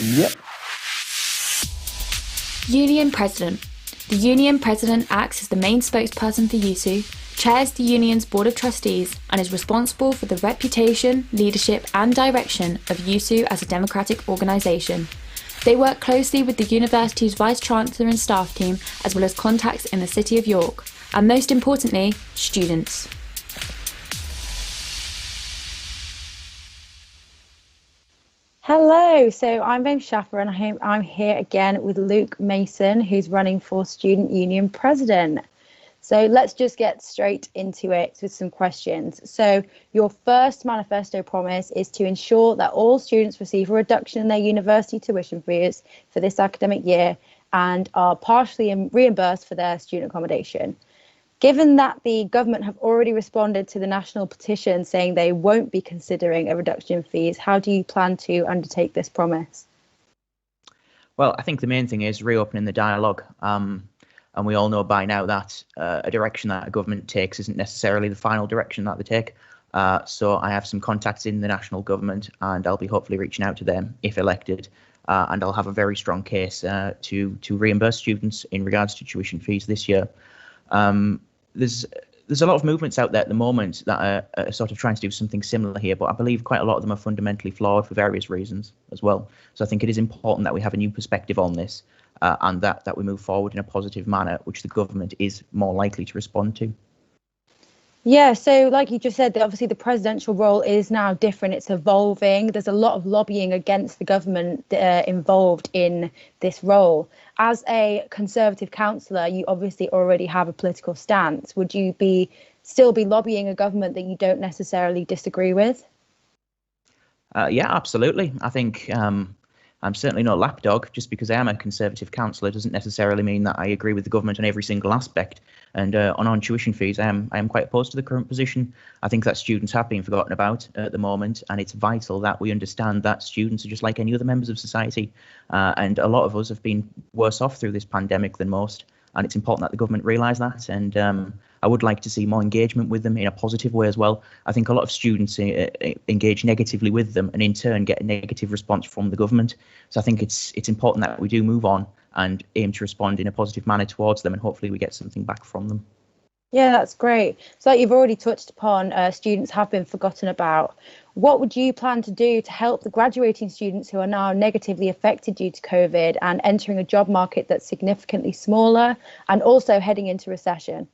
Yep. Union President. The Union President acts as the main spokesperson for USU, chairs the Union's Board of Trustees, and is responsible for the reputation, leadership, and direction of USU as a democratic organisation. They work closely with the university's Vice-Chancellor and staff team, as well as contacts in the City of York, and most importantly, students. Hello, so I'm Maeve Schaffer and I'm here again with Luke Mason, who's running for Student Union President. So let's just get straight into it with some questions. So your first manifesto promise is to ensure that all students receive a reduction in their university tuition fees for this academic year and are partially reimbursed for their student accommodation. Given that the government have already responded to the national petition saying they won't be considering a reduction in fees, how do you plan to undertake this promise? Well, I think the main thing is reopening the dialogue. And we all know by now that a direction that a government takes isn't necessarily the final direction that they take. So I have some contacts in the national government and I'll be hopefully reaching out to them if elected. And I'll have a very strong case to reimburse students in regards to tuition fees this year. There's a lot of movements out there at the moment that are sort of trying to do something similar here, but I believe quite a lot of them are fundamentally flawed for various reasons as well. So I think it is important that we have a new perspective on this and that we move forward in a positive manner, which the government is more likely to respond to. Yeah, so like you just said, obviously the presidential role is now different. It's evolving. There's a lot of lobbying against the government involved in this role. As a Conservative councillor, you obviously already have a political stance. Would you still be lobbying a government that you don't necessarily disagree with? Yeah, absolutely. I think I'm certainly not a lapdog. Just because I am a Conservative councillor doesn't necessarily mean that I agree with the government on every single aspect. And on tuition fees, I am quite opposed to the current position. I think that students have been forgotten about at the moment, and it's vital that we understand that students are just like any other members of society. And a lot of us have been worse off through this pandemic than most. And it's important that the government realise that. And I would like to see more engagement with them in a positive way as well. I think a lot of students engage negatively with them and in turn get a negative response from the government. So I think it's important that we do move on and aim to respond in a positive manner towards them, and hopefully we get something back from them. Yeah, that's great. So like you've already touched upon, students have been forgotten about. What would you plan to do to help the graduating students who are now negatively affected due to COVID and entering a job market that's significantly smaller and also heading into recession?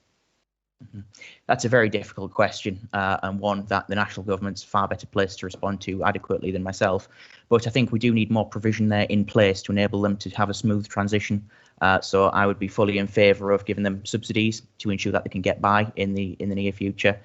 That's a very difficult question and one that the national government's far better placed to respond to adequately than myself. But I think we do need more provision there in place to enable them to have a smooth transition. So I would be fully in favour of giving them subsidies to ensure that they can get by in the near future.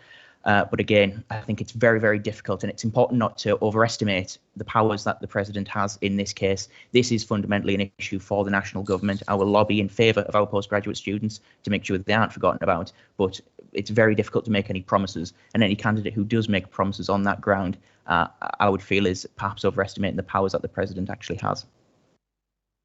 But again, I think it's very, very difficult, and it's important not to overestimate the powers that the president has in this case. This is fundamentally an issue for the national government. I will lobby in favour of our postgraduate students to make sure that they aren't forgotten about, but it's very difficult to make any promises, and any candidate who does make promises on that ground, I would feel is perhaps overestimating the powers that the president actually has.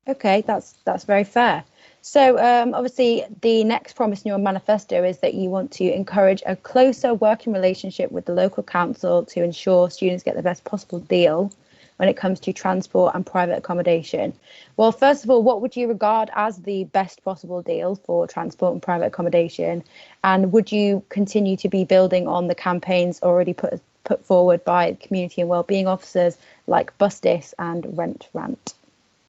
Okay, that's very fair. So obviously the next promise in your manifesto is that you want to encourage a closer working relationship with the local council to ensure students get the best possible deal when it comes to transport and private accommodation. Well, first of all, what would you regard as the best possible deal for transport and private accommodation? And would you continue to be building on the campaigns already put forward by community and wellbeing officers like Bus Dis and Rent Rant?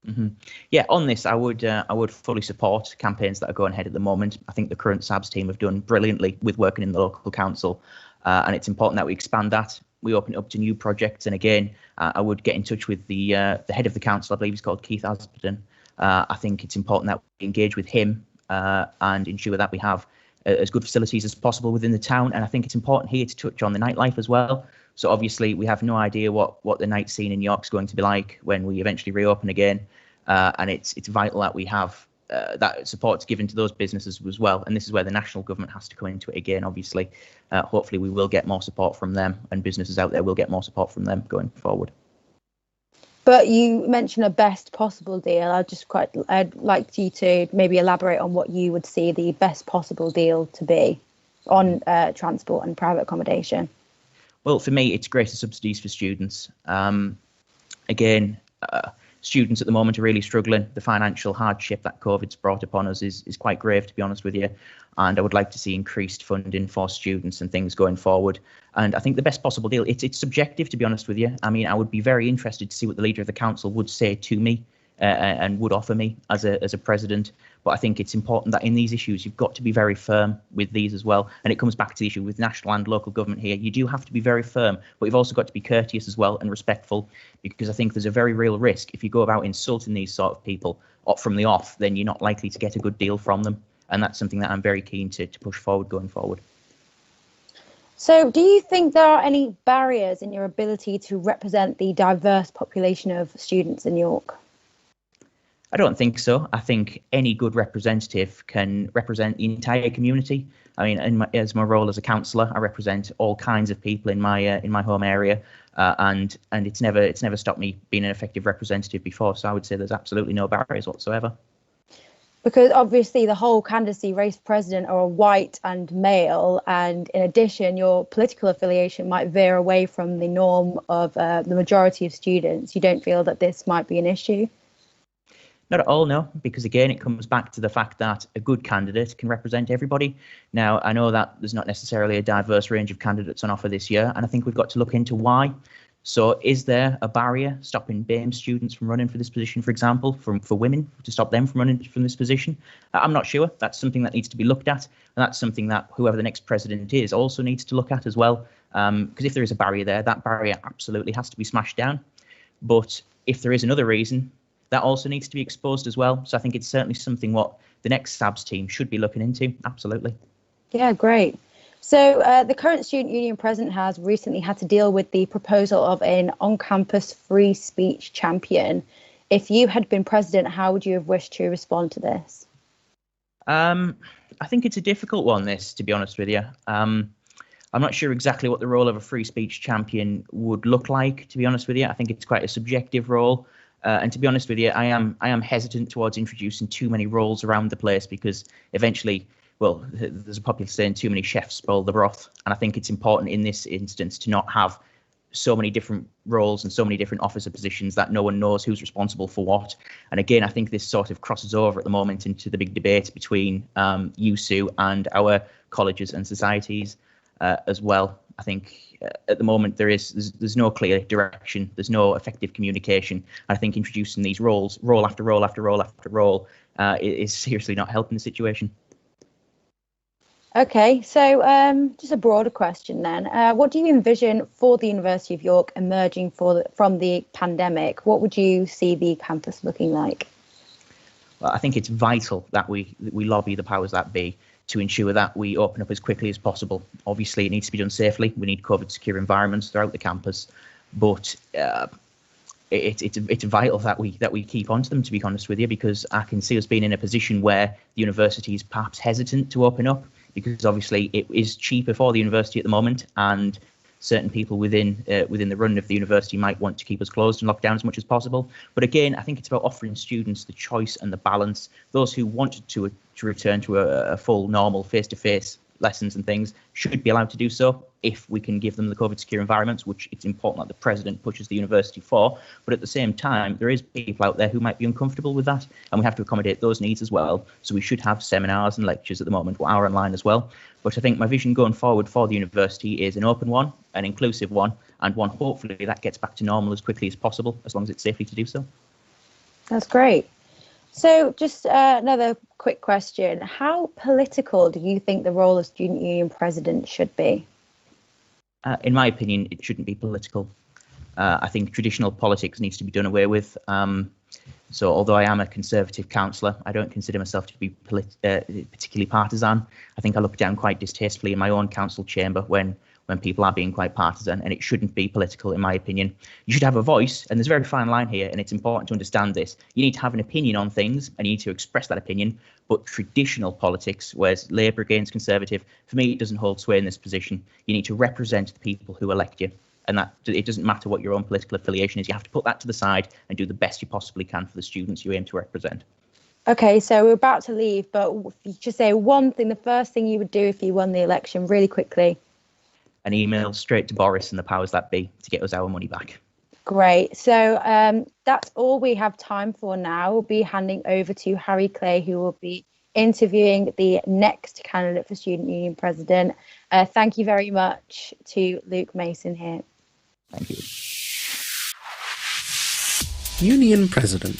Mm-hmm. Yeah, on this, I would fully support campaigns that are going ahead at the moment. I think the current SABS team have done brilliantly with working in the local council, and it's important that we expand that. We open it up to new projects, and again, I would get in touch with the head of the council. I believe he's called Keith Asperton. I think it's important that we engage with him and ensure that we have as good facilities as possible within the town. And I think it's important here to touch on the nightlife as well. So obviously we have no idea what the night scene in York's going to be like when we eventually reopen again. And it's vital that we have that support given to those businesses as well. And this is where the national government has to come into it again, obviously. Hopefully we will get more support from them, and businesses out there will get more support from them going forward. But you mentioned a best possible deal. I'd like you to maybe elaborate on what you would see the best possible deal to be on transport and private accommodation. Well, for me, it's greater subsidies for students. Again, students at the moment are really struggling. The financial hardship that COVID's brought upon us is quite grave, to be honest with you. And I would like to see increased funding for students and things going forward. And I think the best possible deal, it's subjective, to be honest with you. I mean, I would be very interested to see what the leader of the council would say to me and would offer me as a president. But I think it's important that in these issues, you've got to be very firm with these as well. And it comes back to the issue with national and local government here. You do have to be very firm, but you've also got to be courteous as well and respectful, because I think there's a very real risk if you go about insulting these sort of people from the off, then you're not likely to get a good deal from them. And that's something that I'm very keen to push forward going forward. So do you think there are any barriers in your ability to represent the diverse population of students in York? I don't think so. I think any good representative can represent the entire community. I mean, as my role as a councillor, I represent all kinds of people in my home area, and it's never stopped me being an effective representative before. So I would say there's absolutely no barriers whatsoever. Because obviously the whole candidacy race president are white and male, and in addition, your political affiliation might veer away from the norm of the majority of students. You don't feel that this might be an issue? Not at all, no, because again, it comes back to the fact that a good candidate can represent everybody. Now, I know that there's not necessarily a diverse range of candidates on offer this year, and I think we've got to look into why. So is there a barrier stopping BAME students from running for this position, for example, for women, to stop them from running from this position? I'm not sure. That's something that needs to be looked at, and that's something that whoever the next president is also needs to look at as well. Because if there is a barrier there, that barrier absolutely has to be smashed down. But if there is another reason, that also needs to be exposed as well. So I think it's certainly something what the next SABS team should be looking into. Absolutely. Yeah, great. So the current student union president has recently had to deal with the proposal of an on-campus free speech champion. If you had been president, how would you have wished to respond to this? I think it's a difficult one, this, to be honest with you. I'm not sure exactly what the role of a free speech champion would look like, to be honest with you. I think it's quite a subjective role. And to be honest with you, I am hesitant towards introducing too many roles around the place, because eventually, well, there's a popular saying, too many chefs spoil the broth. And I think it's important in this instance to not have so many different roles and so many different officer positions that no one knows who's responsible for what. And again, I think this sort of crosses over at the moment into the big debate between USU and our colleges and societies as well. I think at the moment there's no clear direction, there's no effective communication. I think introducing these roles, role after role after role after role, is seriously not helping the situation. Okay, so just a broader question then. What do you envision for the University of York emerging from the pandemic? What would you see the campus looking like? Well, I think it's vital that we lobby the powers that be to ensure that we open up as quickly as possible. Obviously, it needs to be done safely. We need COVID-secure environments throughout the campus, but it's vital that we keep onto them, to be honest with you, because I can see us being in a position where the university is perhaps hesitant to open up, because obviously it is cheaper for the university at the moment, and certain people within the run of the university might want to keep us closed and locked down as much as possible. But again, I think it's about offering students the choice and the balance. Those who wanted to return to a full normal face-to-face lessons and things should be allowed to do so if we can give them the COVID secure environments, which it's important that the president pushes the university for. But at the same time, there is people out there who might be uncomfortable with that, and we have to accommodate those needs as well. So we should have seminars and lectures at the moment, are online as well. But I think my vision going forward for the university is an open one, an inclusive one, and one hopefully that gets back to normal as quickly as possible, as long as it's safely to do so. That's great. So just another quick question. How political do you think the role of student union president should be? In my opinion, it shouldn't be political. I think traditional politics needs to be done away with. So although I am a Conservative councillor, I don't consider myself to be particularly partisan. I think I look down quite distastefully in my own council chamber when people are being quite partisan, and it shouldn't be political, in my opinion. You should have a voice, and there's a very fine line here, and it's important to understand this. You need to have an opinion on things, and you need to express that opinion, but traditional politics, whereas Labour against Conservative, for me, it doesn't hold sway in this position. You need to represent the people who elect you, and that it doesn't matter what your own political affiliation is. You have to put that to the side and do the best you possibly can for the students you aim to represent. Okay, so we're about to leave, but if you just say one thing, the first thing you would do if you won the election, really quickly. An email straight to Boris and the powers that be to get us our money back. Great. So that's all we have time for now. We'll be handing over to Harry Clay, who will be interviewing the next candidate for Student Union President. Thank you very much to Luke Mason here. Thank you. Union President.